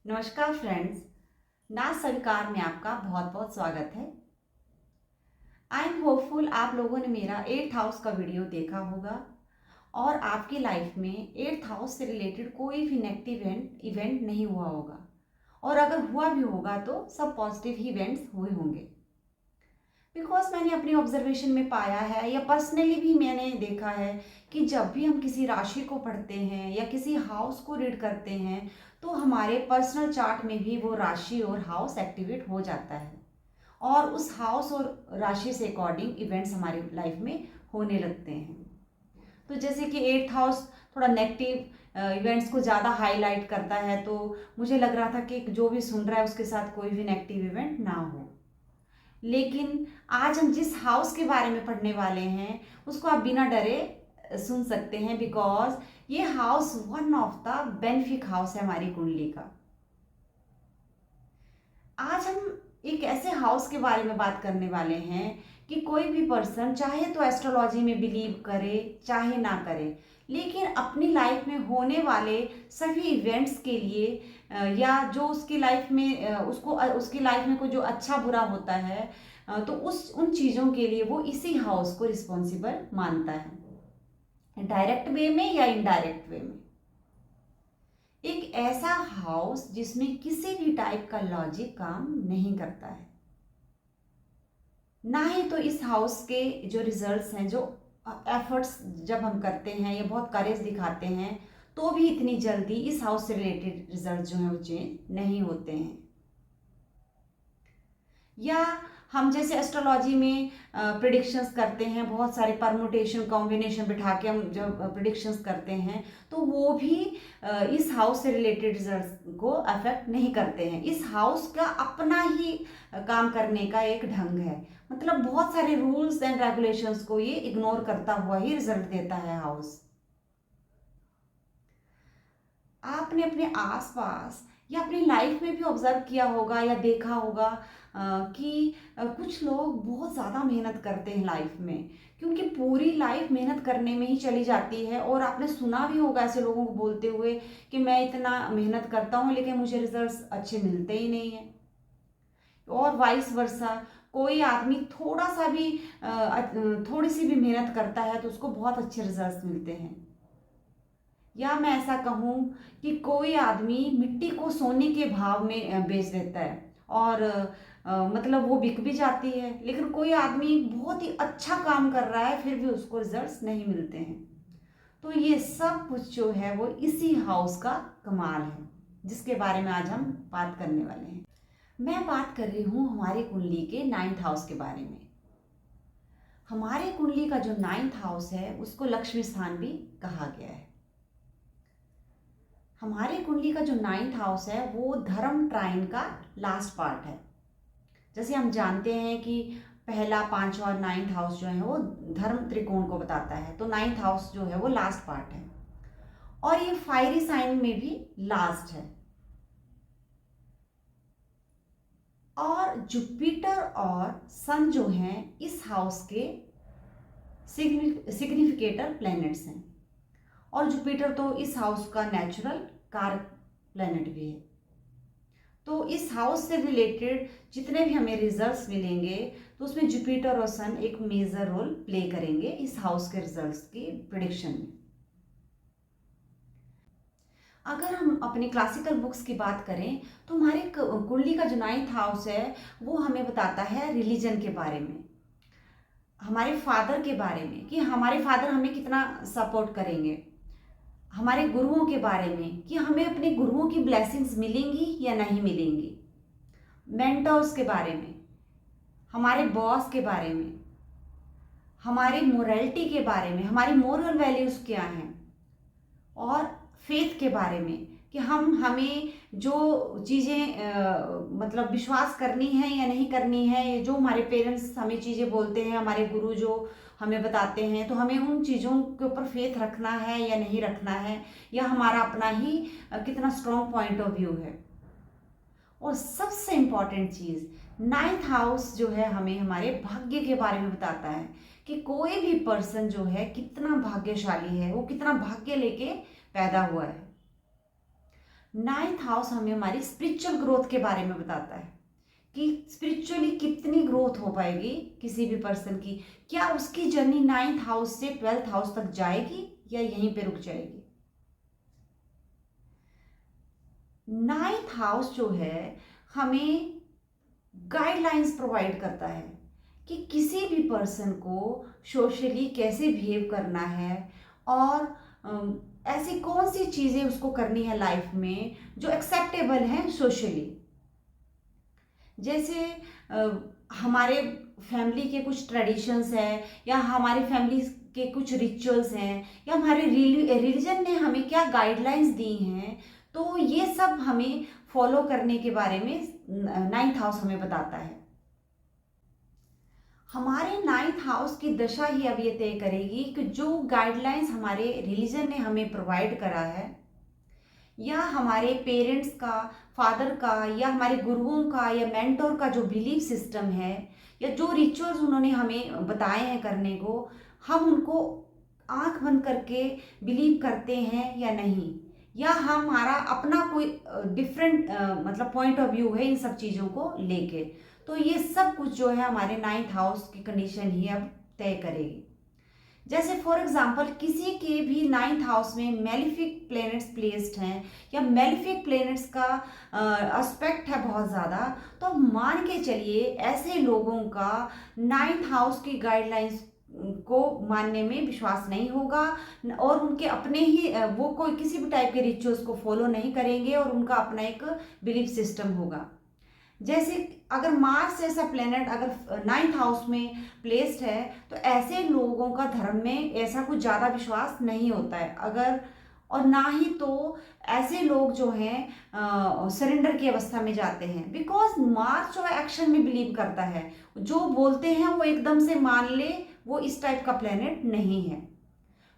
नमस्कार फ्रेंड्स, नाच स्वीकार में आपका बहुत बहुत स्वागत है। आई एम होपफुल आप लोगों ने मेरा 8th हाउस का वीडियो देखा होगा और आपकी लाइफ में 8th हाउस से रिलेटेड कोई भी नेगेटिव इवेंट नहीं हुआ होगा, और अगर हुआ भी होगा तो सब पॉजिटिव ही इवेंट्स हुए होंगे। बिकॉज मैंने अपनी ऑब्जर्वेशन में पाया है या पर्सनली भी मैंने देखा है कि जब भी हम किसी राशि को पढ़ते हैं या किसी हाउस को रीड करते हैं तो हमारे पर्सनल चार्ट में भी वो राशि और हाउस एक्टिवेट हो जाता है, और उस हाउस और राशि से अकॉर्डिंग इवेंट्स हमारी लाइफ में होने लगते हैं। तो जैसे कि 8th हाउस थोड़ा नेगेटिव इवेंट्स को ज़्यादा हाईलाइट करता है, तो मुझे लग रहा था कि जो भी सुन रहा है उसके साथ कोई भी नेगेटिव इवेंट ना हो। लेकिन आज हम जिस हाउस के बारे में पढ़ने वाले हैं उसको आप बिना डरे सुन सकते हैं, बिकॉज ये house one of the benefic house है हमारी कुंडली का। आज हम एक ऐसे हाउस के बारे में बात करने वाले हैं कि कोई भी पर्सन चाहे तो एस्ट्रोलॉजी में बिलीव करे चाहे ना करे, लेकिन अपनी लाइफ में होने वाले सभी इवेंट्स के लिए या जो उसकी लाइफ में उसकी लाइफ में कोई जो अच्छा बुरा होता है, तो उन चीज़ों के लिए वो इसी हाउस को रिस्पॉन्सिबल मानता है, डायरेक्ट वे में या इनडायरेक्ट वे में। एक ऐसा हाउस जिसमें किसी भी टाइप का लॉजिक काम नहीं करता है, ना ही तो इस हाउस के जो रिजल्ट्स हैं, जो एफर्ट्स जब हम करते हैं या बहुत करेज दिखाते हैं तो भी इतनी जल्दी इस हाउस से रिलेटेड रिजल्ट जो हैं वो चेंज नहीं होते हैं। या हम जैसे एस्ट्रोलॉजी में प्रिडिक्शंस करते हैं, बहुत सारे परमुटेशन कॉम्बिनेशन बिठा के हम जब प्रिडिक्शंस करते हैं तो वो भी इस हाउस से रिलेटेड रिजल्ट्स को अफेक्ट नहीं करते हैं। इस हाउस का अपना ही काम करने का एक ढंग है, मतलब बहुत सारे रूल्स एंड रेगुलेशंस को ये इग्नोर करता हुआ ही रिजल्ट देता है हाउस। आपने अपने आसपास या अपनी लाइफ में भी ऑब्जर्व किया होगा या देखा होगा कि कुछ लोग बहुत ज़्यादा मेहनत करते हैं लाइफ में, क्योंकि पूरी लाइफ मेहनत करने में ही चली जाती है। और आपने सुना भी होगा ऐसे लोगों को बोलते हुए कि मैं इतना मेहनत करता हूँ लेकिन मुझे रिजल्ट्स अच्छे मिलते ही नहीं हैं। और वाइस वर्सा, कोई आदमी थोड़ा सा भी थोड़ी सी भी मेहनत करता है तो उसको बहुत अच्छे रिजल्ट्स मिलते हैं। या मैं ऐसा कहूँ कि कोई आदमी मिट्टी को सोने के भाव में बेच देता है और मतलब वो बिक भी जाती है, लेकिन कोई आदमी बहुत ही अच्छा काम कर रहा है फिर भी उसको रिजल्ट्स नहीं मिलते हैं। तो ये सब कुछ जो है वो इसी हाउस का कमाल है, जिसके बारे में आज हम बात करने वाले हैं। मैं बात कर रही हूँ हमारी कुंडली के 9th हाउस के बारे में। हमारे कुंडली का जो 9th हाउस है उसको लक्ष्मी स्थान भी कहा गया है। हमारे कुंडली का जो 9th हाउस है वो धर्म ट्राइन का लास्ट पार्ट है। जैसे हम जानते हैं कि पहला, 5वां और 9th हाउस जो है वो धर्म त्रिकोण को बताता है, तो 9th हाउस जो है वो लास्ट पार्ट है और ये फायरी साइन में भी लास्ट है। और जुपिटर और सन जो हैं इस हाउस के सिग्निफिकेटर प्लैनेट्स हैं, और जुपिटर तो इस हाउस का नेचुरल कारक प्लैनेट भी है। तो इस हाउस से रिलेटेड जितने भी हमें रिजल्ट्स मिलेंगे तो उसमें जुपिटर और सन एक मेजर रोल प्ले करेंगे इस हाउस के रिजल्ट्स की प्रिडिक्शन में। अगर हम अपनी क्लासिकल बुक्स की बात करें तो हमारी कुंडली का जो 9th हाउस है वो हमें बताता है रिलीजन के बारे में, हमारे फादर के बारे में कि हमारे फादर हमें कितना सपोर्ट करेंगे, हमारे गुरुओं के बारे में कि हमें अपने गुरुओं की ब्लेसिंग्स मिलेंगी या नहीं मिलेंगी, मेंटर्स के बारे में, हमारे बॉस के बारे में, हमारी मोरालिटी के बारे में, हमारी मोरल वैल्यूज़ क्या हैं, और फेथ के बारे में कि हमें जो चीज़ें मतलब विश्वास करनी है या नहीं करनी है। जो हमारे पेरेंट्स हमें चीज़ें बोलते हैं, हमारे गुरु जो हमें बताते हैं, तो हमें उन चीज़ों के ऊपर फेथ रखना है या नहीं रखना है, या हमारा अपना ही कितना स्ट्रॉन्ग पॉइंट ऑफ व्यू है। और सबसे इम्पॉर्टेंट चीज़, 9th हाउस जो है हमें हमारे भाग्य के बारे में बताता है कि कोई भी पर्सन जो है कितना भाग्यशाली है, वो कितना भाग्य लेके पैदा हुआ है। नाइन्थ हाउस हमें हमारी स्पिरिचुअल ग्रोथ के बारे में बताता है कि स्पिरिचुअली कितनी ग्रोथ हो पाएगी किसी भी पर्सन की। क्या उसकी जर्नी नाइन्थ हाउस से 12th हाउस तक जाएगी या यहीं पे रुक जाएगी। नाइन्थ हाउस जो है हमें गाइडलाइंस प्रोवाइड करता है कि किसी भी पर्सन को सोशली कैसे बिहेव करना है और ऐसी कौन सी चीज़ें उसको करनी है लाइफ में जो एक्सेप्टेबल हैं सोशली। जैसे हमारे फैमिली के कुछ ट्रेडिशंस हैं या हमारी फैमिली के कुछ रिचुअल्स हैं या हमारे रिलीजन ने हमें क्या गाइडलाइंस दी हैं, तो ये सब हमें फॉलो करने के बारे में नाइन्थ हाउस हमें बताता है। हमारे नाइन्थ हाउस की दशा ही अब ये तय करेगी कि जो गाइडलाइंस हमारे रिलीजन ने हमें प्रोवाइड करा है या हमारे पेरेंट्स का, फादर का या हमारे गुरुओं का या मेंटोर का जो बिलीफ सिस्टम है या जो रिचुअल्स उन्होंने हमें बताए हैं करने को, हम उनको आंख बंद करके बिलीव करते हैं या नहीं, या हमारा अपना कोई डिफरेंट मतलब पॉइंट ऑफ व्यू है इन सब चीज़ों को लेके। तो ये सब कुछ जो है हमारे नाइन्थ हाउस की कंडीशन ही अब तय करेगी। जैसे फॉर एग्जांपल किसी के भी नाइन्थ हाउस में मेलिफिक प्लैनेट्स प्लेस्ड हैं या मेलिफिक प्लैनेट्स का एस्पेक्ट है बहुत ज़्यादा, तो मान के चलिए ऐसे लोगों का नाइन्थ हाउस की गाइडलाइंस को मानने में विश्वास नहीं होगा और उनके अपने ही वो कोई किसी भी टाइप के रिचुअल्स को फॉलो नहीं करेंगे और उनका अपना एक बिलीफ सिस्टम होगा। जैसे अगर मार्स जैसा प्लेनेट अगर नाइन्थ हाउस में प्लेस्ड है तो ऐसे लोगों का धर्म में ऐसा कुछ ज़्यादा विश्वास नहीं होता है अगर, और ना ही तो ऐसे लोग जो हैं सरेंडर की अवस्था में जाते हैं, बिकॉज मार्स जो है एक्शन में बिलीव करता है, जो बोलते हैं वो एकदम से मान ले, वो इस टाइप का प्लेनेट नहीं है।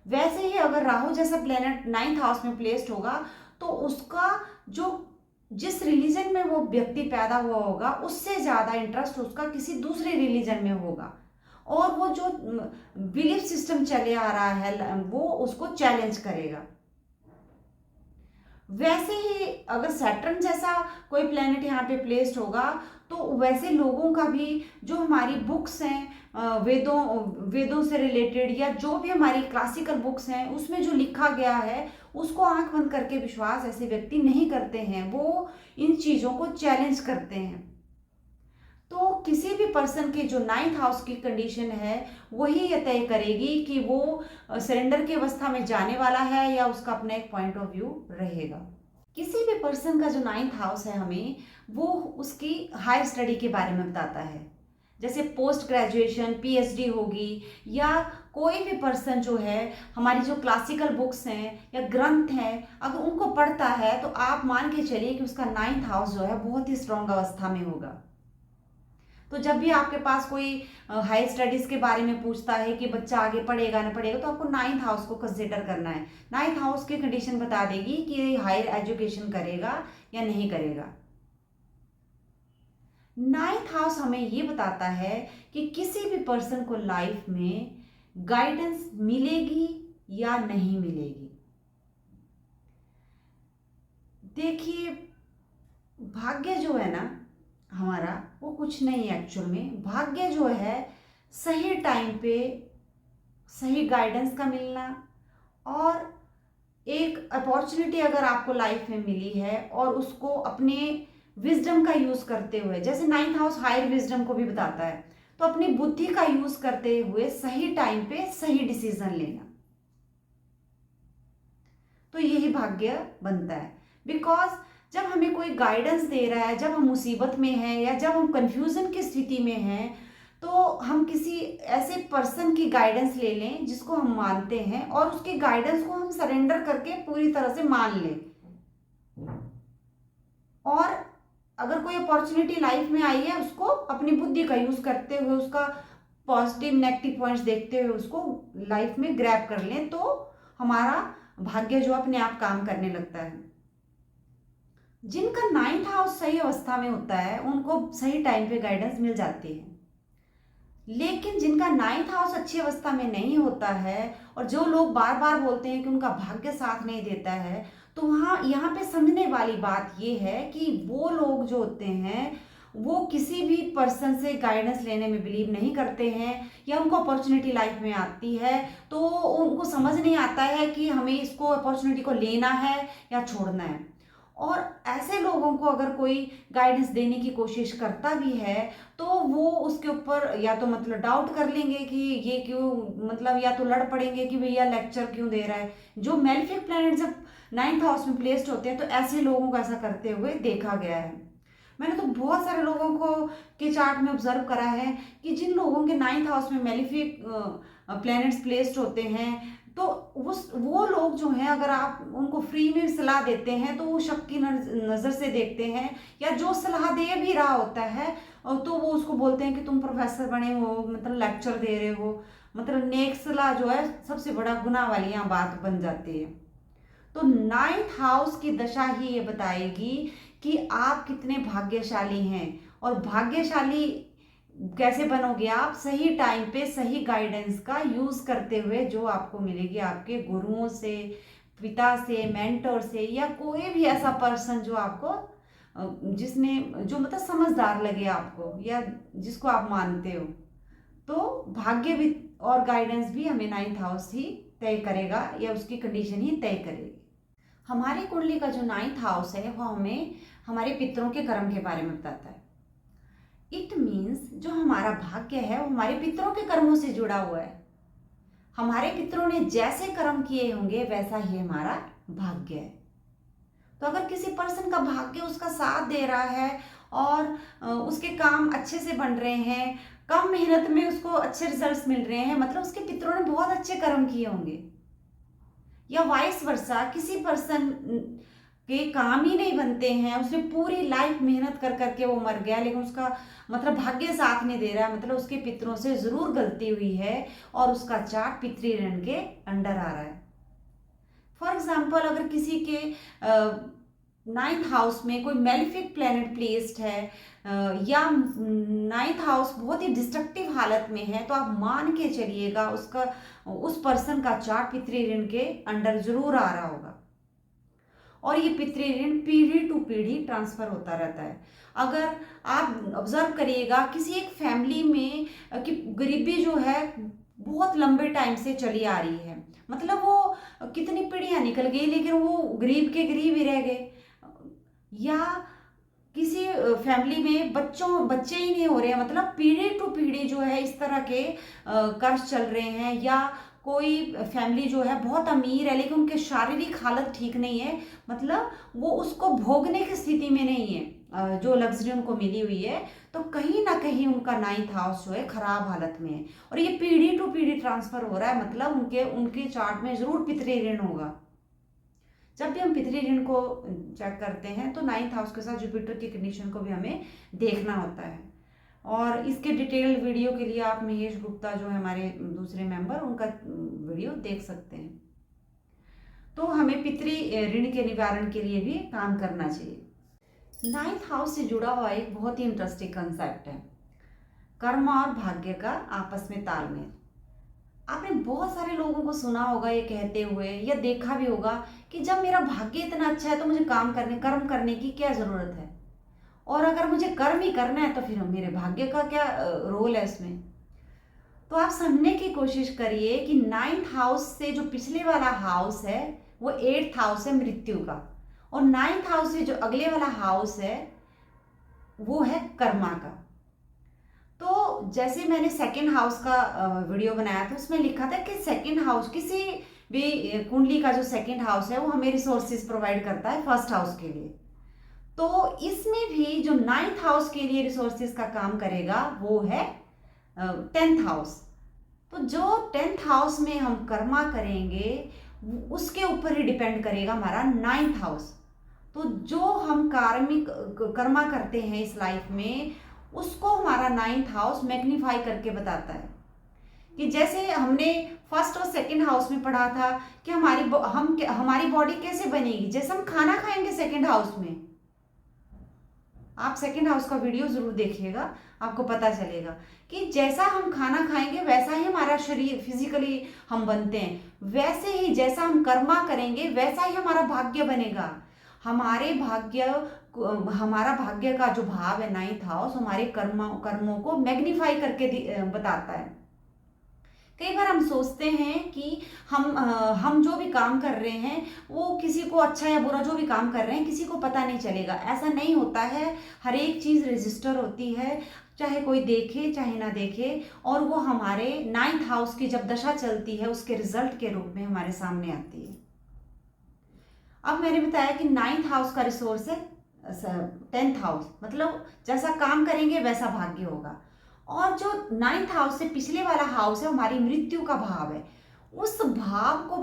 वैसे ही अगर राहु जैसा प्लेनेट नाइन्थ हाउस में प्लेस्ड होगा तो उसका जो जिस रिलीजन में वो व्यक्ति पैदा हुआ होगा उससे ज़्यादा इंटरेस्ट उसका किसी दूसरे रिलीजन में होगा और वो जो बिलीफ सिस्टम चले आ रहा है वो उसको चैलेंज करेगा। वैसे ही अगर सैटर्न जैसा कोई प्लेनेट यहाँ पे प्लेस्ड होगा तो वैसे लोगों का भी जो हमारी बुक्स हैं वेदों से रिलेटेड या जो भी हमारी क्लासिकल बुक्स हैं उसमें जो लिखा गया है उसको आंख बंद करके विश्वास ऐसे व्यक्ति नहीं करते हैं, वो इन चीज़ों को चैलेंज करते हैं। तो किसी भी पर्सन के जो नाइन्थ हाउस की कंडीशन है वही ये तय करेगी कि वो सरेंडर की अवस्था में जाने वाला है या उसका अपना एक पॉइंट ऑफ व्यू रहेगा। किसी भी पर्सन का जो नाइन्थ हाउस है हमें वो उसकी हायर स्टडी के बारे में बताता है। जैसे पोस्ट ग्रेजुएशन पीएचडी होगी या कोई भी पर्सन जो है हमारी जो क्लासिकल बुक्स हैं या ग्रंथ हैं अगर उनको पढ़ता है तो आप मान के चलिए कि उसका नाइन्थ हाउस जो है बहुत ही स्ट्रॉन्ग अवस्था में होगा। तो जब भी आपके पास कोई हाई स्टडीज़ के बारे में पूछता है कि बच्चा आगे पढ़ेगा ना पढ़ेगा तो आपको नाइन्थ हाउस को कंसिडर करना है। नाइन्थ हाउस की कंडीशन बता देगी कि हायर एजुकेशन करेगा या नहीं करेगा। नाइन्थ हाउस हमें ये बताता है कि किसी भी पर्सन को लाइफ में गाइडेंस मिलेगी या नहीं मिलेगी। देखिए भाग्य जो है ना हमारा वो कुछ नहीं है एक्चुअल में। भाग्य जो है सही टाइम पे सही गाइडेंस का मिलना और एक अपॉर्चुनिटी अगर आपको लाइफ में मिली है और उसको अपने विजडम का यूज़ करते हुए, जैसे नाइन्थ हाउस हायर विजडम को भी बताता है, तो अपनी बुद्धि का यूज़ करते हुए सही टाइम पे सही डिसीजन लेना, तो यही भाग्य बनता है। बिकॉज जब हमें कोई गाइडेंस दे रहा है, जब हम मुसीबत में हैं या जब हम कंफ्यूजन की स्थिति में हैं, तो हम किसी ऐसे पर्सन की गाइडेंस ले लें जिसको हम मानते हैं और उसके गाइडेंस को हम सरेंडर करके पूरी तरह से मान लें। और अगर कोई अपॉर्चुनिटी लाइफ में आई है उसको अपनी बुद्धि का यूज़ करते हुए उसका पॉजिटिव नेगेटिव पॉइंट्स देखते हुए उसको लाइफ में ग्रैब कर लें, तो हमारा भाग्य जो अपने आप काम करने लगता है। जिनका नाइन्थ हाउस सही अवस्था में होता है उनको सही टाइम पे गाइडेंस मिल जाती है, लेकिन जिनका नाइन्थ हाउस अच्छी अवस्था में नहीं होता है और जो लोग बार बार बोलते हैं कि उनका भाग्य साथ नहीं देता है, तो वहाँ यहाँ पे समझने वाली बात ये है कि वो लोग जो होते हैं वो किसी भी पर्सन से गाइडेंस लेने में बिलीव नहीं करते हैं, या उनको अपॉर्चुनिटी लाइफ में आती है तो उनको समझ नहीं आता है कि हमें इसको अपॉर्चुनिटी को लेना है या छोड़ना है। और ऐसे लोगों को अगर कोई गाइडेंस देने की कोशिश करता भी है तो वो उसके ऊपर या तो मतलब डाउट कर लेंगे कि ये क्यों, मतलब या तो लड़ पड़ेंगे कि भैया लेक्चर क्यों दे रहा है। जो मेलेफिक प्लैनेट जब 9th हाउस में प्लेस्ड होते हैं तो ऐसे लोगों को ऐसा करते हुए देखा गया है। मैंने तो बहुत सारे लोगों को के चार्ट में ऑब्जर्व करा है कि जिन लोगों के 9th हाउस में मेलेफिक प्लैनेट्स प्लेस्ड होते हैं तो वो लोग जो हैं अगर आप उनको फ्री में सलाह देते हैं तो वो शक की नज़र से देखते हैं, या जो सलाह दे भी रहा होता है तो वो उसको बोलते हैं कि तुम प्रोफेसर बने हो, मतलब लेक्चर दे रहे हो, मतलब नेक सलाह जो है सबसे बड़ा गुनाह वाली यहाँ बात बन जाती है। तो 9th हाउस की दशा ही ये बताएगी कि आप कितने भाग्यशाली हैं। और भाग्यशाली कैसे बनोगे आप? सही टाइम पे सही गाइडेंस का यूज करते हुए, जो आपको मिलेगी आपके गुरुओं से, पिता से, मेंटर से, या कोई भी ऐसा पर्सन जो आपको जिसने जो मतलब समझदार लगे आपको या जिसको आप मानते हो। तो भाग्य भी और गाइडेंस भी हमें 9th हाउस ही तय करेगा या उसकी कंडीशन ही तय करेगी। हमारी कुंडली का जो 9th हाउस है वो हमें हमारे पितरों के कर्म के बारे में बताता है। इट मीन्स जो हमारा भाग्य है वो हमारे पितरों के कर्मों से जुड़ा हुआ है। हमारे पितरों ने जैसे कर्म किए होंगे वैसा ही हमारा भाग्य है। तो अगर किसी पर्सन का भाग्य उसका साथ दे रहा है और उसके काम अच्छे से बन रहे हैं, कम मेहनत में उसको अच्छे रिजल्ट्स मिल रहे हैं, मतलब उसके पितरों ने बहुत अच्छे कर्म किए होंगे। या वाइस वर्सा, किसी पर्सन के काम ही नहीं बनते हैं, उसने पूरी लाइफ मेहनत कर करके वो मर गया लेकिन उसका मतलब भाग्य साथ नहीं दे रहा है, मतलब उसके पितरों से जरूर गलती हुई है और उसका चार्ट पितृ ऋण के अंडर आ रहा है। फॉर एग्जाम्पल अगर किसी के 9th हाउस में कोई मेलेफिक प्लैनेट प्लेस्ड है या 9th हाउस बहुत ही डिस्ट्रक्टिव हालत में है, तो आप मान के चलिएगा उसका उस पर्सन का चार्ट पितृ ऋण के अंडर जरूर आ रहा होगा। और ये पितृ ऋण पीढ़ी टू पीढ़ी ट्रांसफर होता रहता है। अगर आप ऑब्जर्व करिएगा किसी एक फैमिली में कि गरीबी जो है बहुत लंबे टाइम से चली आ रही है, मतलब वो कितनी पीढ़ियां निकल गई लेकिन वो गरीब के गरीब ही रह गए, या किसी फैमिली में बच्चे ही नहीं हो रहे हैं, मतलब पीढ़ी टू पीढ़ी जो है इस तरह के कर्ज चल रहे हैं, या कोई फैमिली जो है बहुत अमीर है लेकिन उनके शारीरिक हालत ठीक नहीं है, मतलब वो उसको भोगने की स्थिति में नहीं है जो लग्जरी उनको मिली हुई है, तो कहीं ना कहीं उनका 9th हाउस जो है खराब हालत में है और ये पीढ़ी टू पीढ़ी ट्रांसफर हो रहा है, मतलब उनके चार्ट में जरूर पितृ ऋण होगा। जब भी हम पितृ ऋण को चेक करते हैं तो 9th हाउस के साथ जुपिटर की कंडीशन को भी हमें देखना होता है। और इसके डिटेल्ड वीडियो के लिए आप महेश गुप्ता जो है हमारे दूसरे मेंबर, उनका वीडियो देख सकते हैं। तो हमें पितृ ऋण के निवारण के लिए भी काम करना चाहिए। 9th हाउस से जुड़ा हुआ एक बहुत ही इंटरेस्टिंग कंसेप्ट है कर्म और भाग्य का आपस में तालमेल। आपने बहुत सारे लोगों को सुना होगा ये कहते हुए या देखा भी होगा कि जब मेरा भाग्य इतना अच्छा है तो मुझे कर्म करने की क्या जरूरत है, और अगर मुझे कर्म ही करना है तो फिर मेरे भाग्य का क्या रोल है इसमें। तो आप समझने की कोशिश करिए कि 9th हाउस से जो पिछले वाला हाउस है वो 8th हाउस है मृत्यु का, और 9th हाउस से जो अगले वाला हाउस है वो है कर्मा का। तो जैसे मैंने 2nd हाउस का वीडियो बनाया था उसमें लिखा था कि 2nd हाउस किसी भी कुंडली का जो 2nd हाउस है वो हमें रिसोर्सेज प्रोवाइड करता है 1st हाउस के लिए। तो इसमें भी जो 9th हाउस के लिए रिसोर्सेज का काम करेगा वो है 10th हाउस। तो जो 10th हाउस में हम कर्मा करेंगे उसके ऊपर ही डिपेंड करेगा हमारा 9th हाउस। तो जो हम कार्मिक कर्मा करते हैं इस लाइफ में उसको हमारा 9th हाउस मैग्नीफाई करके बताता है। कि जैसे हमने 1st और 2nd हाउस में पढ़ा था कि हमारी बॉडी कैसे बनेगी, जैसे हम खाना खाएंगे 2nd हाउस में आप सेकंड हाउस का वीडियो ज़रूर देखिएगा, आपको पता चलेगा कि जैसा हम खाना खाएंगे वैसा ही हमारा शरीर फिजिकली हम बनते हैं, वैसे ही जैसा हम कर्मा करेंगे वैसा ही हमारा भाग्य बनेगा। हमारे भाग्य हमारा भाग्य का जो भाव है नाइन्थ हाउस, हमारे कर्मों को मैग्नीफाई करके बताता है। कई बार हम सोचते हैं कि हम जो भी काम कर रहे हैं वो किसी को अच्छा या बुरा जो भी काम कर रहे हैं किसी को पता नहीं चलेगा, ऐसा नहीं होता है। हर एक चीज़ रजिस्टर होती है, चाहे कोई देखे चाहे ना देखे, और वो हमारे नाइन्थ हाउस की जब दशा चलती है उसके रिजल्ट के रूप में हमारे सामने आती है। अब मैंने बताया कि नाइन्थ हाउस का रिसोर्स है 10th हाउस, मतलब जैसा काम करेंगे वैसा भाग्य होगा। और जो नाइन्थ हाउस से पिछले वाला हाउस है हमारी मृत्यु का भाव है। उस भाव को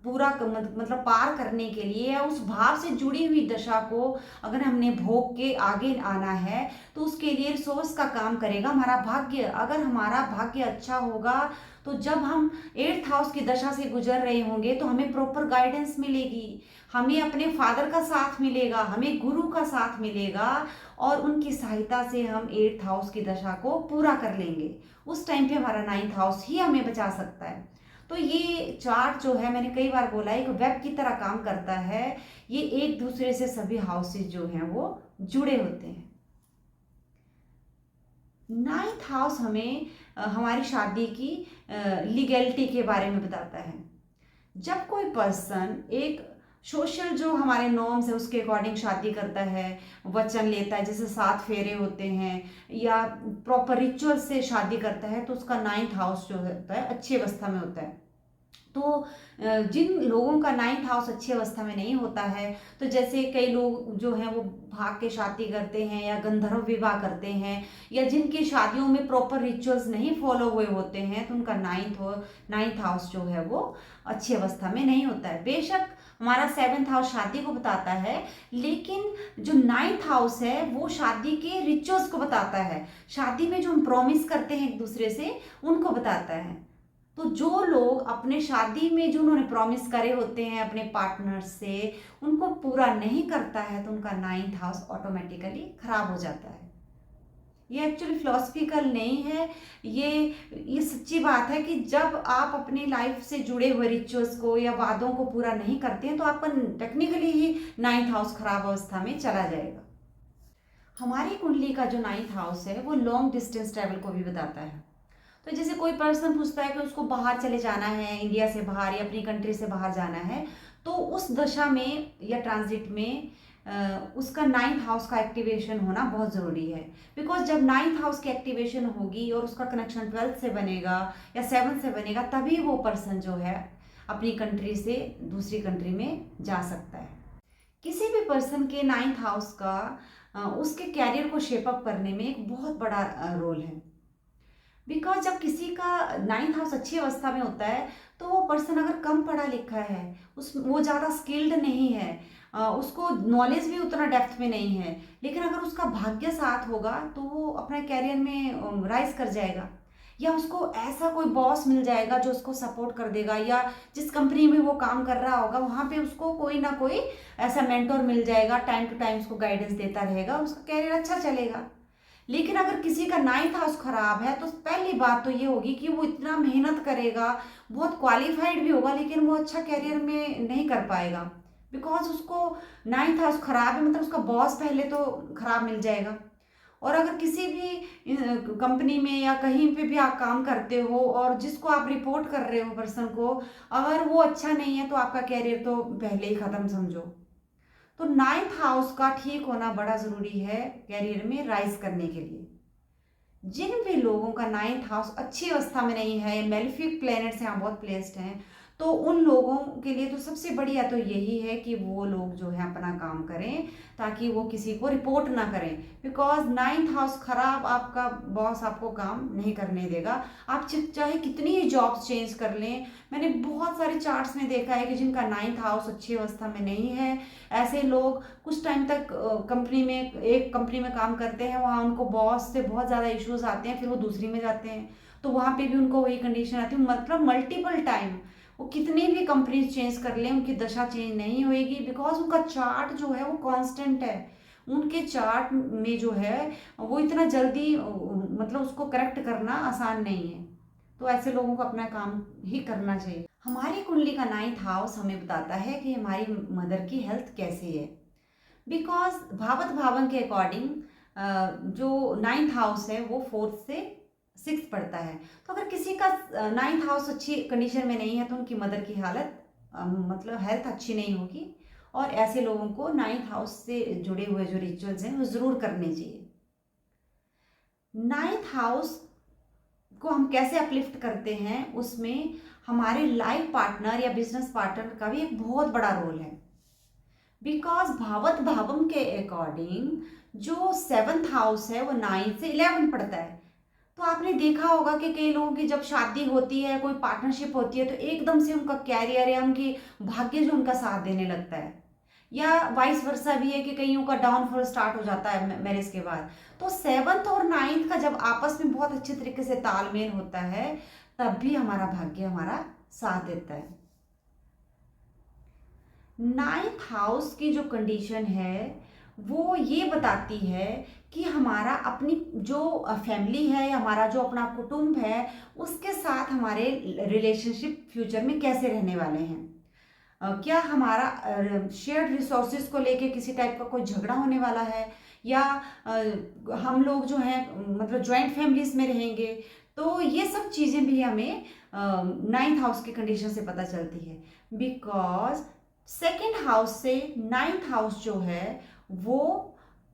पूरा मतलब पार करने के लिए या उस भाव से जुड़ी हुई दशा को अगर हमने भोग के आगे आना है तो उसके लिए रिसोर्स का काम करेगा हमारा भाग्य। अगर हमारा भाग्य अच्छा होगा तो जब हम 8th हाउस की दशा से गुजर रहे होंगे तो हमें प्रॉपर गाइडेंस मिलेगी, हमें अपने फादर का साथ मिलेगा, हमें गुरु का साथ मिलेगा, और उनकी सहायता से हम 8th हाउस की दशा को पूरा कर लेंगे। उस टाइम पे हमारा 9th हाउस ही हमें बचा सकता है। तो ये चार्ट जो है, मैंने कई बार बोला, एक वेब की तरह काम करता है। ये एक दूसरे से सभी हाउसेज जो हैं वो जुड़े होते हैं। 9th हाउस हमें हमारी शादी की लीगैलिटी के बारे में बताता है। जब कोई पर्सन एक सोशल जो हमारे नॉर्म्स है उसके अकॉर्डिंग शादी करता है, वचन लेता है, जैसे 7 फेरे होते हैं, या प्रॉपर रिचुअल से शादी करता है, तो उसका 9th हाउस जो होता है अच्छी अवस्था में होता है। तो जिन लोगों का 9th हाउस अच्छी अवस्था में नहीं होता है, तो जैसे कई लोग जो हैं वो भाग के शादी करते हैं या गंधर्व विवाह करते हैं, या जिनकी शादियों में प्रॉपर रिचुअल्स नहीं फॉलो हुए होते हैं, तो उनका 9th हाउस जो है वो अच्छी अवस्था में नहीं होता है। बेशक हमारा 7th हाउस शादी को बताता है, लेकिन जो 9th हाउस है वो शादी के रिचुअल्स को बताता है। शादी में जो हम प्रॉमिस करते हैं एक दूसरे से उनको बताता है। तो जो लोग अपने शादी में जो उन्होंने प्रॉमिस करे होते हैं अपने पार्टनर से, उनको पूरा नहीं करता है, तो उनका 9th हाउस ऑटोमेटिकली खराब हो जाता है। ये एक्चुअली फिलोसफिकल नहीं है, ये सच्ची बात है कि जब आप अपनी लाइफ से जुड़े हुए रिचुअल्स को या वादों को पूरा नहीं करते हैं तो आपका टेक्निकली ही 9th हाउस खराब अवस्था में चला जाएगा। हमारी कुंडली का जो 9th हाउस है वो लॉन्ग डिस्टेंस ट्रैवल को भी बताता है। तो जैसे कोई पर्सन पूछता है कि उसको बाहर चले जाना है, इंडिया से बाहर या अपनी कंट्री से बाहर जाना है, तो उस दशा में या ट्रांजिट में उसका 9th हाउस का एक्टिवेशन होना बहुत ज़रूरी है। बिकॉज जब 9th हाउस की एक्टिवेशन होगी और उसका कनेक्शन 12th से बनेगा या 7th से बनेगा, तभी वो पर्सन जो है अपनी कंट्री से दूसरी कंट्री में जा सकता है। किसी भी पर्सन के 9th हाउस का उसके कैरियर को शेपअप करने में एक बहुत बड़ा रोल है। बिकॉज जब किसी का 9th हाउस अच्छी अवस्था में होता है तो वो पर्सन अगर कम पढ़ा लिखा है, वो ज़्यादा स्किल्ड नहीं है, उसको नॉलेज भी उतना डेप्थ में नहीं है, लेकिन अगर उसका भाग्य साथ होगा तो वो अपने कैरियर में राइज कर जाएगा, या उसको ऐसा कोई बॉस मिल जाएगा जो उसको सपोर्ट कर देगा, या जिस कंपनी में वो काम कर रहा होगा वहाँ पे उसको कोई ना कोई ऐसा मेंटोर मिल जाएगा, टाइम टू टाइम उसको गाइडेंस देता रहेगा, उसका कैरियर अच्छा चलेगा। लेकिन अगर किसी का 9th हाउस खराब है तो पहली बात तो ये होगी कि वो इतना मेहनत करेगा, बहुत क्वालिफाइड भी होगा, लेकिन वो अच्छा कैरियर में नहीं कर पाएगा। बिकॉज उसको 9th हाउस खराब है, मतलब उसका बॉस पहले तो खराब मिल जाएगा। और अगर किसी भी कंपनी में या कहीं पे भी आप काम करते हो और जिसको आप रिपोर्ट कर रहे हो पर्सन को, अगर वो अच्छा नहीं है तो आपका कैरियर तो पहले ही ख़त्म समझो। तो 9th हाउस का ठीक होना बड़ा ज़रूरी है कैरियर में राइज करने के लिए। जिन भी लोगों का 9th हाउस अच्छी अवस्था में नहीं है, मेलेफिक प्लैनेट्स यहाँ बहुत प्लेस्ड हैं, तो उन लोगों के लिए तो सबसे बढ़िया तो यही है कि वो लोग जो है अपना काम करें ताकि वो किसी को रिपोर्ट ना करें। बिकॉज 9th हाउस खराब, आपका बॉस आपको काम नहीं करने देगा, आप चाहे कितनी ही जॉब्स चेंज कर लें। मैंने बहुत सारे चार्ट्स में देखा है कि जिनका 9th हाउस अच्छी अवस्था में नहीं है, ऐसे लोग कुछ टाइम तक एक कंपनी में काम करते हैं, वहाँ उनको बॉस से बहुत ज़्यादा इश्यूज आते हैं, फिर वो दूसरी में जाते हैं तो वहाँ पे भी उनको वही कंडीशन आती है। मतलब मल्टीपल टाइम वो कितनी भी कंपनीज चेंज कर लें उनकी दशा चेंज नहीं होएगी, बिकॉज उनका चार्ट जो है वो कांस्टेंट है, उनके चार्ट में जो है वो इतना जल्दी मतलब उसको करेक्ट करना आसान नहीं है। तो ऐसे लोगों को अपना काम ही करना चाहिए। हमारी कुंडली का 9th हाउस हमें बताता है कि हमारी मदर की हेल्थ कैसी है। बिकॉज भावत भावन के अकॉर्डिंग जो 9th हाउस है वो 4th से 6th पड़ता है। तो अगर किसी का 9th हाउस अच्छी कंडीशन में नहीं है तो उनकी मदर की हालत मतलब हेल्थ अच्छी नहीं होगी। और ऐसे लोगों को 9th हाउस से जुड़े हुए जो रिचुअल्स हैं वो ज़रूर करने चाहिए। 9th हाउस को हम कैसे अपलिफ्ट करते हैं, उसमें हमारे लाइफ पार्टनर या बिजनेस पार्टनर का भी एक बहुत बड़ा रोल है। बिकॉज भावत भावम के अकॉर्डिंग जो 7th हाउस है वो 9 से 11 पड़ता है। तो आपने देखा होगा कि कई लोगों की जब शादी होती है, कोई पार्टनरशिप होती है, तो एकदम से उनका कैरियर या उनकी भाग्य जो उनका साथ देने लगता है। या वाइस वर्सा भी है कि कईयों का डाउनफॉल स्टार्ट हो जाता है मैरिज के बाद। तो 7th और 9th का जब आपस में बहुत अच्छे तरीके से तालमेल होता है तब भी हमारा भाग्य हमारा साथ देता है। 9th हाउस की जो कंडीशन है वो ये बताती है कि हमारा अपनी जो फैमिली है, हमारा जो अपना कुटुंब है, उसके साथ हमारे रिलेशनशिप फ्यूचर में कैसे रहने वाले हैं। क्या हमारा शेयर्ड रिसोर्सेज को लेके किसी टाइप का कोई झगड़ा होने वाला है, या हम लोग जो हैं मतलब जॉइंट फैमिलीज में रहेंगे। तो ये सब चीज़ें भी हमें 9th हाउस की कंडीशन से पता चलती है। बिकॉज 2nd हाउस से 9th हाउस जो है वो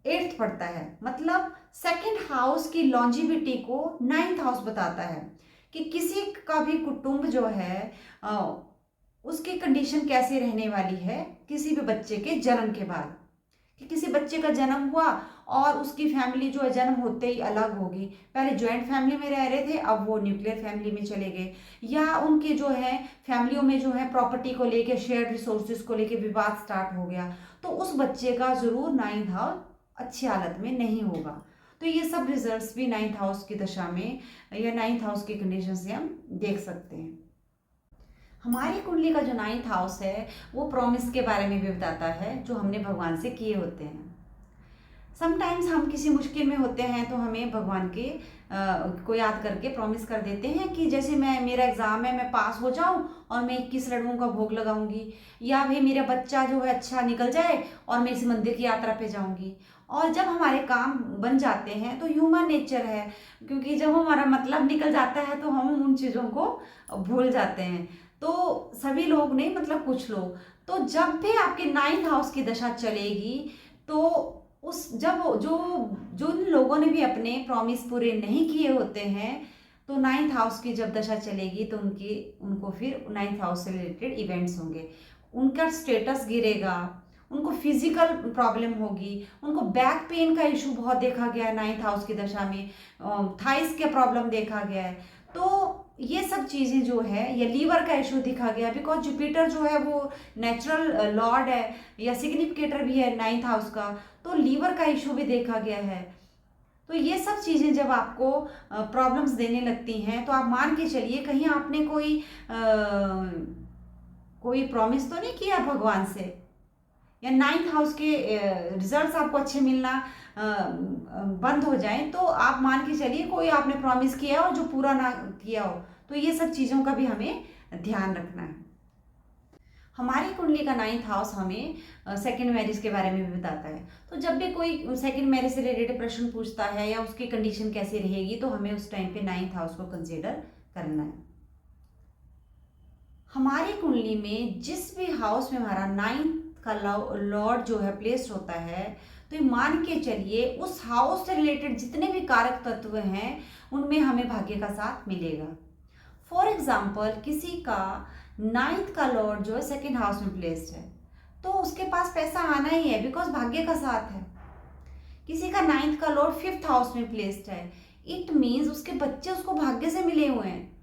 8th पड़ता है। मतलब 2nd हाउस की लॉन्जिविटी को 9th हाउस बताता है कि किसी का भी कुटुंब जो है उसकी कंडीशन कैसे रहने वाली है किसी भी बच्चे के जन्म के बाद। कि किसी बच्चे का जन्म हुआ और उसकी फैमिली जो है जन्म होते ही अलग होगी। पहले जॉइंट फैमिली में रह रहे थे, अब वो न्यूक्लियर फैमिली में चले गए। या उनके जो है फैमिलियों में जो है प्रॉपर्टी को लेके, शेयर्ड रिसोर्सेज को लेके विवाद स्टार्ट हो गया। तो उस बच्चे का ज़रूर 9th हाउस अच्छी हालत में नहीं होगा। तो ये सब रिजल्ट्स भी 9th हाउस की दशा में या 9th हाउस की कंडीशन से हम देख सकते हैं। हमारी कुंडली का जो 9th हाउस है वो प्रॉमिस के बारे में भी बताता है जो हमने भगवान से किए होते हैं। समटाइम्स हम किसी मुश्किल में होते हैं तो हमें भगवान के को याद करके प्रॉमिस कर देते हैं कि जैसे मेरा एग्ज़ाम है, मैं पास हो जाऊं और मैं 21 लड्डुओं का भोग लगाऊंगी, या भाई मेरा बच्चा जो है अच्छा निकल जाए और मैं इस मंदिर की यात्रा पे जाऊंगी। और जब हमारे काम बन जाते हैं तो ह्यूमन नेचर है, क्योंकि जब हमारा मतलब निकल जाता है तो हम उन चीज़ों को भूल जाते हैं। तो सभी लोग नहीं, मतलब कुछ लोग। तो जब भी आपके 9th हाउस की दशा चलेगी तो उस जब जो जिन लोगों ने भी अपने प्रॉमिस पूरे नहीं किए होते हैं तो 9th हाउस की जब दशा चलेगी तो उनको फिर 9th हाउस से रिलेटेड इवेंट्स होंगे। उनका स्टेटस गिरेगा, उनको फिजिकल प्रॉब्लम होगी, उनको बैक पेन का इशू बहुत देखा गया है 9th हाउस की दशा में, थाइस का प्रॉब्लम देखा गया है। तो ये सब चीज़ें जो है, या लीवर का इशू दिखा गया, बिकॉज जुपिटर जो है वो नेचुरल लॉर्ड है या सिग्निफिकेटर भी है 9th हाउस का, तो लीवर का इशू भी देखा गया है। तो ये सब चीज़ें जब आपको प्रॉब्लम्स देने लगती हैं तो आप मान के चलिए कहीं आपने कोई प्रॉमिस तो नहीं किया भगवान से, या 9th हाउस के रिजल्ट्स आपको अच्छे मिलना बंद हो जाएं तो आप मान के चलिए कोई आपने प्रॉमिस किया हो जो पूरा ना किया हो। तो ये सब चीज़ों का भी हमें ध्यान रखना है। हमारी कुंडली का 9th हाउस हमें 2nd मैरिज के बारे में भी बताता है। तो जब भी कोई 2nd मैरिज से रिलेटेड प्रश्न पूछता है या उसकी कंडीशन कैसी रहेगी तो हमें उस टाइम पे 9th हाउस को कंसिडर करना है। हमारी कुंडली में जिस भी हाउस में हमारा 9th का लॉर्ड जो है प्लेस्ड होता है, तो ये मान के चलिए उस हाउस से रिलेटेड जितने भी कारक तत्व हैं उनमें हमें भाग्य का साथ मिलेगा। फॉर एग्जाम्पल किसी का 9th का लॉर्ड जो है 2nd हाउस में प्लेस्ड है तो उसके पास पैसा आना ही है, बिकॉज भाग्य का साथ है। किसी का 9th का लॉर्ड 5th हाउस में प्लेस्ड है, इट मीन्स उसके बच्चे उसको भाग्य से मिले हुए हैं।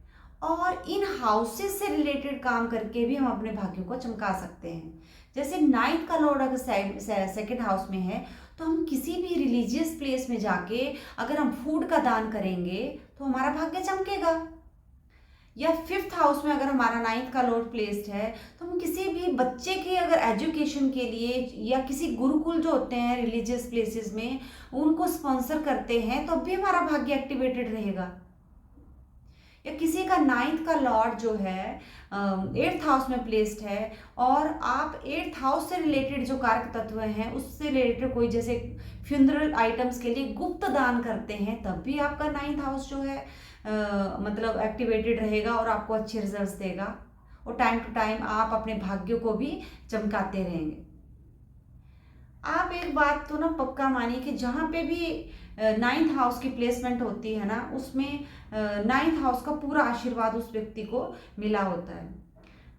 और इन हाउसेस से रिलेटेड काम करके भी हम अपने भाग्यों को चमका सकते हैं। जैसे 9th का लॉर्ड अगर 2nd हाउस में है तो हम किसी भी रिलीजियस प्लेस में जाके अगर हम फूड का दान करेंगे तो हमारा भाग्य चमकेगा। या फिफ्थ हाउस में अगर हमारा नाइन्थ का लॉर्ड प्लेस्ड है, तो हम किसी भी बच्चे के अगर एजुकेशन के लिए या किसी गुरुकुल जो होते हैं रिलीजियस प्लेसेस में, उनको स्पॉन्सर करते हैं, तो भी हमारा भाग्य एक्टिवेटेड रहेगा। या किसी का नाइन्थ का लॉर्ड जो है एट्थ हाउस में प्लेस्ड है, और आप एट्थ हाउस से रिलेटेड जो कारक तत्व हैं उससे रिलेटेड कोई जैसे फ्यूनरल आइटम्स के लिए गुप्त दान करते हैं, तब भी आपका नाइन्थ हाउस जो है मतलब एक्टिवेटेड रहेगा और आपको अच्छे रिजल्ट्स देगा, और टाइम टू टाइम आप अपने भाग्यों को भी चमकाते रहेंगे। आप एक बात तो ना पक्का मानिए कि जहाँ पे भी नाइन्थ हाउस की प्लेसमेंट होती है ना, उसमें नाइन्थ हाउस का पूरा आशीर्वाद उस व्यक्ति को मिला होता है।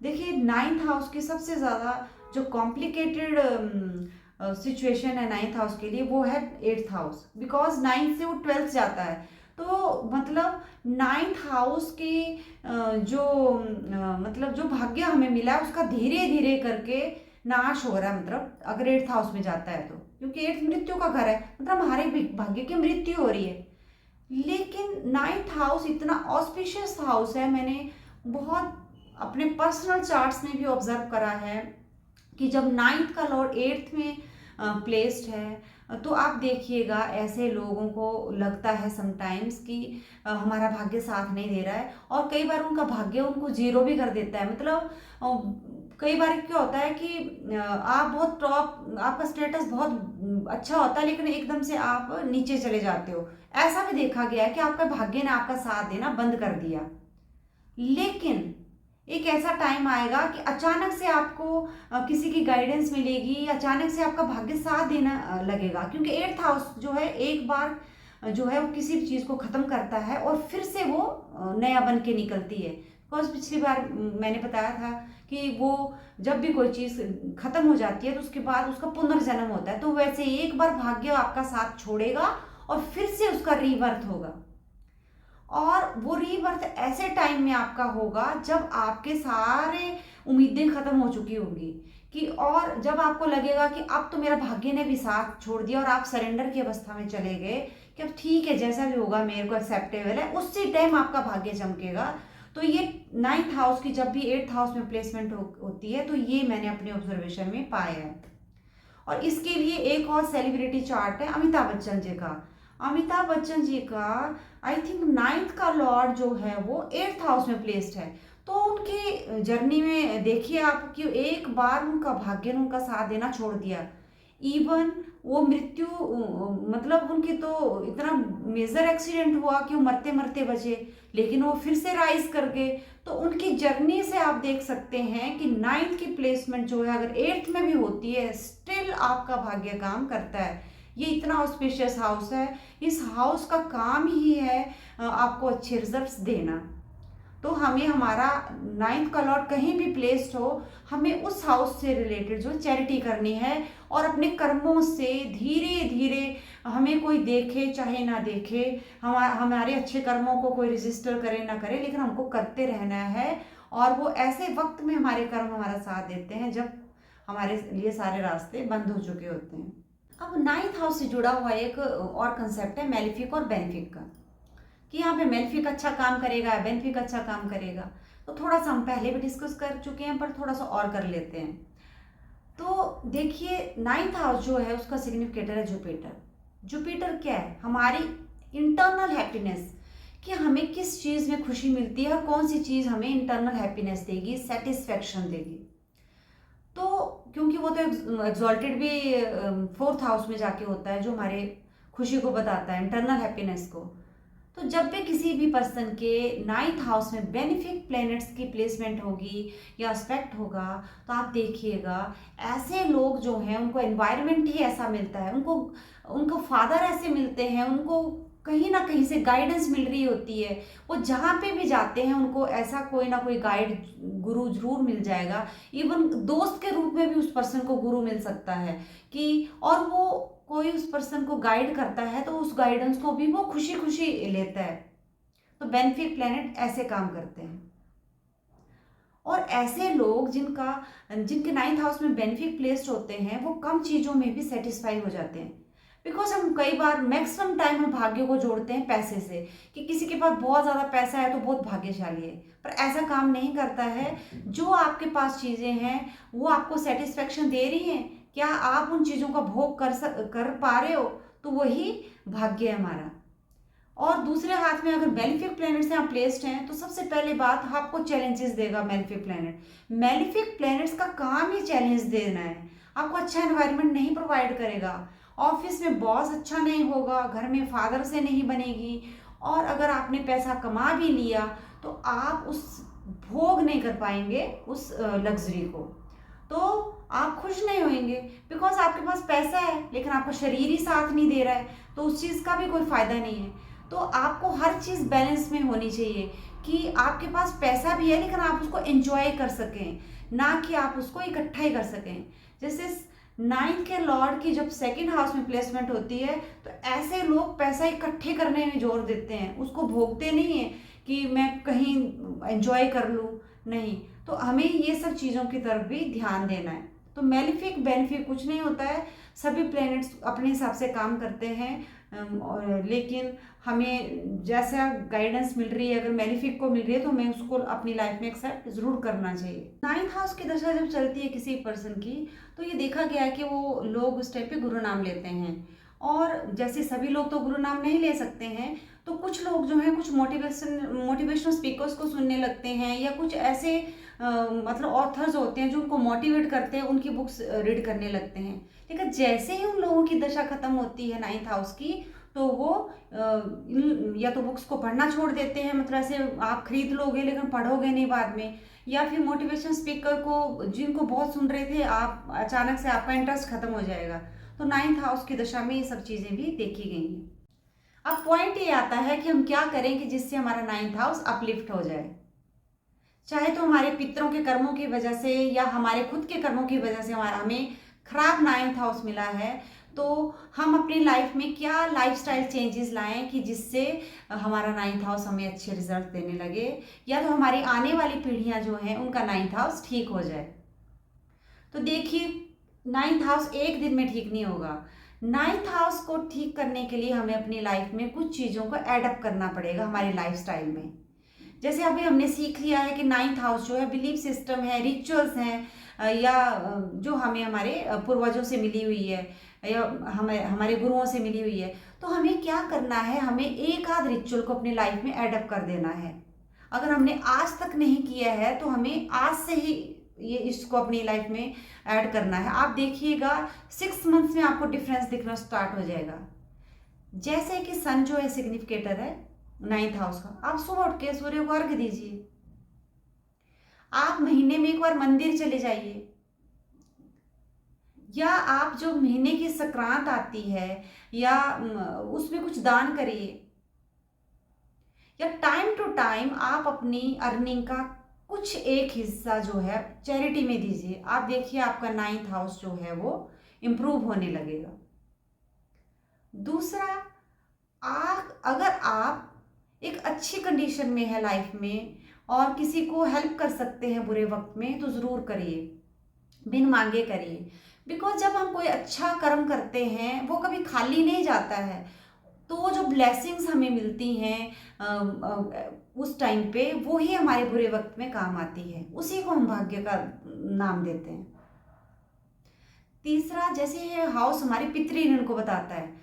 देखिए, नाइन्थ हाउस की सबसे ज़्यादा जो कॉम्प्लिकेटेड सिचुएशन है नाइन्थ हाउस के लिए, वो है एट्थ हाउस, बिकॉज नाइन्थ से वो ट्वेल्थ जाता है। तो मतलब नाइन्थ हाउस की मतलब जो भाग्य हमें मिला है उसका धीरे धीरे करके नाश हो रहा है, मतलब अगर एट्थ हाउस में जाता है तो, क्योंकि एट्थ मृत्यु का घर है, मतलब हमारे भाग्य की मृत्यु हो रही है। लेकिन नाइन्थ हाउस इतना ऑस्पिशियस हाउस है, मैंने बहुत अपने पर्सनल चार्ट्स में भी ऑब्जर्व करा है कि जब नाइन्थ का लॉर्ड एट्थ में प्लेस्ड है, तो आप देखिएगा ऐसे लोगों को लगता है समटाइम्स कि हमारा भाग्य साथ नहीं दे रहा है, और कई बार उनका भाग्य उनको जीरो भी कर देता है। मतलब कई बार क्या होता है कि आप बहुत टॉप, आपका स्टेटस बहुत अच्छा होता है, लेकिन एकदम से आप नीचे चले जाते हो। ऐसा भी देखा गया है कि आपका भाग्य ने आपका साथ देना बंद कर दिया। लेकिन एक ऐसा टाइम आएगा कि अचानक से आपको किसी की गाइडेंस मिलेगी, अचानक से आपका भाग्य साथ देना लगेगा, क्योंकि एट्थ हाउस जो है एक बार जो है वो किसी भी चीज़ को ख़त्म करता है और फिर से वो नया बन के निकलती है। बिकॉज पिछली बार मैंने बताया था कि वो जब भी कोई चीज़ ख़त्म हो जाती है तो उसके बाद उसका पुनर्जन्म होता है, तो वैसे एक बार भाग्य आपका साथ छोड़ेगा और फिर से उसका रीबर्थ होगा। और वो रीबर्थ ऐसे टाइम में आपका होगा जब आपके सारे उम्मीदें खत्म हो चुकी होंगी, कि और जब आपको लगेगा कि अब तो मेरा भाग्य ने भी साथ छोड़ दिया और आप सरेंडर की अवस्था में चले गए कि अब ठीक है जैसा भी होगा मेरे को एक्सेप्टेबल है, उसी टाइम आपका भाग्य चमकेगा। तो ये नाइन्थ हाउस की जब भी एट्थ हाउस में प्लेसमेंट होती है, तो ये मैंने अपने ऑब्जर्वेशन में पाया है। और इसके लिए एक और सेलिब्रिटी चार्ट है अमिताभ बच्चन जी का। अमिताभ बच्चन जी का आई थिंक नाइन्थ का लॉर्ड जो है वो एट्थ हाउस में प्लेस्ड है। तो उनकी जर्नी में देखिए आप कि एक बार उनका भाग्य ने उनका साथ देना छोड़ दिया। इवन वो मृत्यु मतलब उनकी तो इतना मेजर एक्सीडेंट हुआ कि वो मरते मरते बचे, लेकिन वो फिर से राइज कर गए। तो उनकी जर्नी से आप देख सकते हैं कि नाइन्थ की प्लेसमेंट जो है अगर एट्थ में भी होती है, स्टिल आपका भाग्य काम करता है। ये इतना ऑस्पिशियस हाउस है, इस हाउस का काम ही है आपको अच्छे रिजल्ट्स देना। तो हमें हमारा नाइन्थ का लॉर्ड कहीं भी प्लेस्ड हो, हमें उस हाउस से रिलेटेड जो चैरिटी करनी है, और अपने कर्मों से धीरे धीरे, हमें कोई देखे चाहे ना देखे, हमारे अच्छे कर्मों को कोई रजिस्टर करे ना करे, लेकिन हमको करते रहना है। और वो ऐसे वक्त में हमारे कर्म हमारा साथ देते हैं जब हमारे लिए सारे रास्ते बंद हो चुके होते हैं। अब नाइन्थ हाउस से जुड़ा हुआ एक और कंसेप्ट है मेलेफिक और बेनिफिक का, कि यहाँ पे मेलेफिक अच्छा काम करेगा, बेनिफिक अच्छा काम करेगा। तो थोड़ा सा हम पहले भी डिस्कस कर चुके हैं, पर थोड़ा सा और कर लेते हैं। तो देखिए, नाइन्थ हाउस जो है उसका सिग्निफिकेटर है जुपिटर। जुपिटर क्या है? हमारी इंटरनल हैप्पीनेस, कि हमें किस चीज़ में खुशी मिलती है और कौन सी चीज़ हमें इंटरनल हैप्पीनेस देगी, सेटिस्फेक्शन देगी। तो क्योंकि वो तो एग्जॉल्टेड भी फोर्थ हाउस में जाके होता है, जो हमारे खुशी को बताता है, इंटरनल हैप्पीनेस को। तो जब भी किसी भी पर्सन के नाइन्थ हाउस में बेनिफिक प्लैनेट्स की प्लेसमेंट होगी या एस्पेक्ट होगा, तो आप देखिएगा ऐसे लोग जो हैं उनको एनवायरनमेंट ही ऐसा मिलता है, उनको फादर ऐसे मिलते हैं, उनको कहीं ना कहीं से गाइडेंस मिल रही होती है। वो जहाँ पे भी जाते हैं उनको ऐसा कोई ना कोई गाइड, गुरु जरूर मिल जाएगा। इवन दोस्त के रूप में भी उस पर्सन को गुरु मिल सकता है कि, और वो कोई उस पर्सन को गाइड करता है तो उस गाइडेंस को भी वो खुशी खुशी लेता है। तो बेनिफिक प्लैनेट ऐसे काम करते हैं। और ऐसे लोग जिनके नाइन्थ हाउस में बेनिफिक प्लेस्ड होते हैं, वो कम चीज़ों में भी सेटिस्फाई हो जाते हैं। बिकॉज हम कई बार मैक्सिमम टाइम हम भाग्य को जोड़ते हैं पैसे से, कि किसी के पास बहुत ज़्यादा पैसा है तो बहुत भाग्यशाली है, पर ऐसा काम नहीं करता है। जो आपके पास चीज़ें हैं वो आपको सेटिस्फेक्शन दे रही हैं, क्या आप उन चीज़ों का भोग कर पा रहे हो, तो वही भाग्य है हमारा। और दूसरे हाथ में अगर मेलिफिक प्लैनेट्स यहाँ प्लेस्ड हैं, तो सबसे पहले बात आपको चैलेंजेस देगा मेलिफिक प्लैनेट। मेलिफिक प्लैनेट्स का काम ही चैलेंज देना है, आपको अच्छा एनवायरनमेंट नहीं प्रोवाइड करेगा, ऑफिस में बॉस अच्छा नहीं होगा, घर में फादर से नहीं बनेगी, और अगर आपने पैसा कमा भी लिया तो आप उस भोग नहीं कर पाएंगे उस लग्जरी को, तो आप खुश नहीं होंगे। बिकॉज आपके पास पैसा है लेकिन आपका शरीर ही साथ नहीं दे रहा है, तो उस चीज़ का भी कोई फ़ायदा नहीं है। तो आपको हर चीज़ बैलेंस में होनी चाहिए, कि आपके पास पैसा भी है लेकिन आप उसको एंजॉय कर सकें, ना कि आप उसको इकट्ठा ही कर सकें। जैसे 9th के लॉर्ड की जब सेकंड हाउस में प्लेसमेंट होती है, तो ऐसे लोग पैसा इकट्ठे करने में जोर देते हैं, उसको भोगते नहीं हैं कि मैं कहीं एंजॉय कर लूँ, नहीं। तो हमें ये सब चीज़ों की तरफ भी ध्यान देना है। तो मेलिफिक बेनिफिक कुछ नहीं होता है, सभी प्लैनेट्स अपने हिसाब से काम करते हैं, लेकिन हमें जैसा गाइडेंस मिल रही है, अगर मेलिफिक को मिल रही है तो हमें उसको अपनी लाइफ में एक्सेप्ट जरूर करना चाहिए। 9th हाउस की दशा जब चलती है किसी पर्सन की, तो ये देखा गया है कि वो लोग उस टाइप पे गुरु नाम लेते हैं, और जैसे सभी लोग तो गुरु नाम नहीं ले सकते हैं, तो कुछ लोग जो हैं कुछ मोटिवेशनल स्पीकर्स को सुनने लगते हैं, या कुछ ऐसे मतलब ऑथर्स होते हैं जो उनको मोटिवेट करते हैं, उनकी बुक्स रीड करने लगते हैं। लेकिन जैसे ही उन लोगों की दशा खत्म होती है 9th हाउस की, तो वो या तो बुक्स को पढ़ना छोड़ देते हैं, मतलब ऐसे आप खरीद लोगे लेकिन पढ़ोगे नहीं बाद में, या फिर मोटिवेशन स्पीकर को जिनको बहुत सुन रहे थे आप, अचानक से आपका इंटरेस्ट खत्म हो जाएगा। तो 9th हाउस की दशा में ये सब चीज़ें भी देखी गई हैं। अब पॉइंट ये आता है कि हम क्या करें कि जिससे हमारा 9th हाउस अपलिफ्ट हो जाए, चाहे तो हमारे पितरों के कर्मों की वजह से या हमारे खुद के कर्मों की वजह से हमें खराब 9th हाउस मिला है, तो हम अपनी लाइफ में क्या लाइफस्टाइल चेंजेस लाएं कि जिससे हमारा 9th हाउस हमें अच्छे रिजल्ट देने लगे, या तो हमारी आने वाली पीढ़ियां जो हैं उनका 9th हाउस ठीक हो जाए। तो देखिए, 9th हाउस एक दिन में ठीक नहीं होगा। 9th हाउस को ठीक करने के लिए हमें अपनी लाइफ में कुछ चीज़ों को एडप्ट करना पड़ेगा हमारे लाइफस्टाइल में। जैसे अभी हमने सीख लिया है कि 9th हाउस जो है बिलीफ सिस्टम है, रिचुअल्स हैं, या जो हमें हमारे पूर्वजों से मिली हुई है, या हमारे गुरुओं से मिली हुई है, तो हमें क्या करना है, हमें एक आध रिचुअल को अपनी लाइफ में एडप्ट कर देना है। अगर हमने आज तक नहीं किया है तो हमें आज से ही ये इसको अपनी लाइफ में ऐड करना है। आप देखिएगा 6 मंथ्स में आपको डिफरेंस दिखना स्टार्ट हो जाएगा। जैसे कि सन जो है सिग्निफिकेटर है 9th हाउस का, आप सुबह उठ के सूर्य को अर्घ दीजिए, आप महीने में एक बार मंदिर चले जाइए, या आप जो महीने की संक्रांत आती है या उसमें कुछ दान करिए, या टाइम टू टाइम आप अपनी अर्निंग का कुछ एक हिस्सा जो है चैरिटी में दीजिए। आप देखिए आपका 9th हाउस जो है वो इम्प्रूव होने लगेगा। दूसरा, अगर आप एक अच्छी कंडीशन में है लाइफ में और किसी को हेल्प कर सकते हैं बुरे वक्त में, तो ज़रूर करिए, बिन मांगे करिए। बिकॉज जब हम कोई अच्छा कर्म करते हैं वो कभी खाली नहीं जाता है, तो वो जो ब्लेसिंग्स हमें मिलती हैं उस टाइम पे, वो ही हमारे बुरे वक्त में काम आती है, उसी को हम भाग्य का नाम देते हैं। तीसरा, जैसे ये हाउस हमारे पितृ ऋण को बताता है,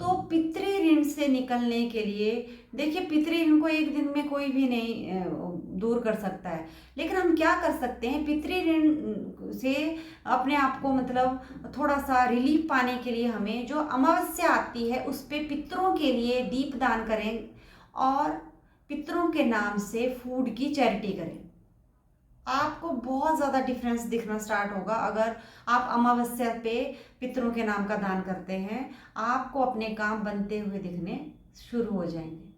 तो पितृ ऋण से निकलने के लिए देखिए, पितृ ऋण को एक दिन में कोई भी नहीं दूर कर सकता है, लेकिन हम क्या कर सकते हैं, पितृ ऋण से अपने आप को मतलब थोड़ा सा रिलीफ पाने के लिए हमें जो अमावस्या आती है उस पर पितरों के लिए दीप दान करें, और पितरों के नाम से फूड की चैरिटी करें। आपको बहुत ज़्यादा डिफरेंस दिखना स्टार्ट होगा। अगर आप अमावस्या पे पितरों के नाम का दान करते हैं, आपको अपने काम बनते हुए दिखने शुरू हो जाएंगे।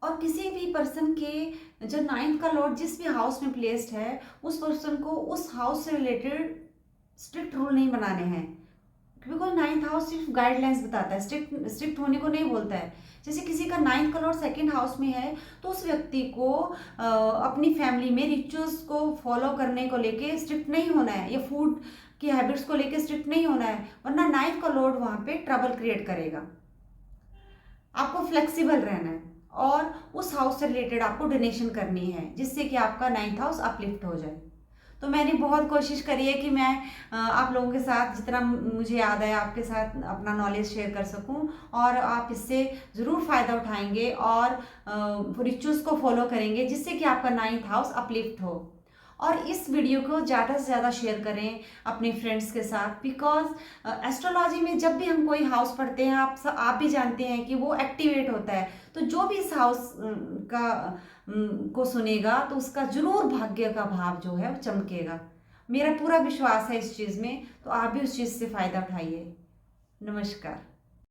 और किसी भी पर्सन के जो 9th का लॉर्ड जिस भी हाउस में प्लेस्ड है, उस पर्सन को उस हाउस से रिलेटेड स्ट्रिक्ट रूल नहीं बनाने हैं, बिकॉज 9th हाउस सिर्फ गाइडलाइंस बताता है, स्ट्रिक्ट होने को नहीं बोलता है। जैसे किसी का 9th का लॉर्ड सेकंड हाउस में है, तो उस व्यक्ति को अपनी फैमिली में रिचुअल्स को फॉलो करने को लेके स्ट्रिक्ट नहीं होना है, या फूड कि हैबिट्स को लेकर स्ट्रिक्ट नहीं होना है, वरना नाइन्थ का लॉर्ड वहाँ पे ट्रबल क्रिएट करेगा। आपको फ्लेक्सिबल रहना है और उस हाउस से रिलेटेड आपको डोनेशन करनी है, जिससे कि आपका नाइन्थ हाउस अपलिफ्ट हो जाए। तो मैंने बहुत कोशिश करी है कि मैं आप लोगों के साथ जितना मुझे याद है आपके साथ अपना नॉलेज शेयर कर सकूं, और आप इससे ज़रूर फ़ायदा उठाएंगे और रिचुअल्स को फॉलो करेंगे, जिससे कि आपका नाइन्थ हाउस अपलिफ्ट हो। और इस वीडियो को ज़्यादा से ज़्यादा शेयर करें अपने फ्रेंड्स के साथ, बिकॉज एस्ट्रोलॉजी में जब भी हम कोई हाउस पढ़ते हैं, आप भी जानते हैं कि वो एक्टिवेट होता है। तो जो भी इस हाउस का को सुनेगा तो उसका जरूर भाग्य का भाव जो है वो चमकेगा। मेरा पूरा विश्वास है इस चीज़ में, तो आप भी उस चीज़ से फ़ायदा उठाइए। नमस्कार।